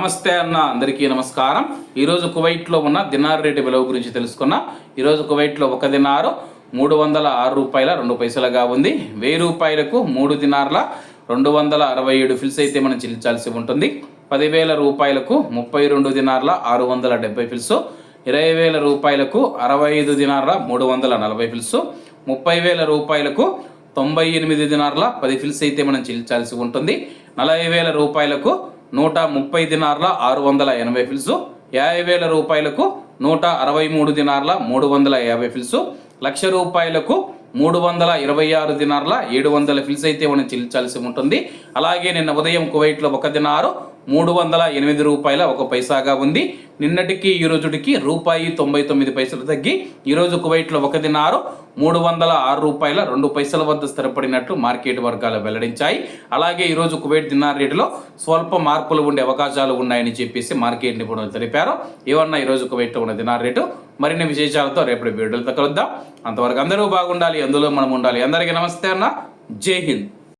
నమస్తే అన్న, అందరికీ నమస్కారం. ఈరోజు కువైట్లో ఉన్న దినార్ రేటు విలువ గురించి తెలుసుకున్నాం. ఈరోజు కువైట్లో ఒక దినారు 306 రూపాయల 2 పైసలుగా ఉంది. 1000 రూపాయలకు 3 దినార్ల 267 ఫిల్స్ అయితే మనం చెల్లించాల్సి ఉంటుంది. 10,000 రూపాయలకు 32 దినార్ల 670 ఫిల్స్, 20,000 రూపాయలకు 65 దినార్ల 340 ఫిల్స్, 30,000 రూపాయలకు 98 దినార్ల 10 ఫిల్స్ అయితే మనం చెల్లించాల్సి ఉంటుంది. 40,000 రూపాయలకు 130 దినార్ల 680 ఫిల్స్, 50,000 రూపాయలకు 163 దినార్ల 350 ఫిల్స్, 1,00,000 రూపాయలకు 326 దినార్ల 700 ఫిల్స్ అయితే మనం చెల్లించాల్సి ఉంటుంది. అలాగే నిన్న ఉదయం కువైట్లో ఒక దినారు 308 రూపాయల 1 పైసాగా ఉంది. నిన్నటికి ఈ రోజుకి ₹1.99 తగ్గి ఈరోజు కువైట్లో ఒక దినారు 306 రూపాయల 2 పైసల వద్ద స్థిరపడినట్లు మార్కెట్ వర్గాలు వెల్లడించాయి. అలాగే ఈరోజు కువైట్ దినార్ రేటులో స్వల్ప మార్పులు ఉండే అవకాశాలు ఉన్నాయని చెప్పేసి మార్కెట్ నిపుణులు తెలిపారు. ఏమన్నా ఈరోజు కువైట్లో ఉన్న దినార్ రేటు మరిన్ని విశేషాలతో రేపటి వీడియోలతో కలుద్దాం. అంతవరకు అందరూ బాగుండాలి, అందులో మనం ఉండాలి. అందరికీ నమస్తే అన్న, జై హింద్.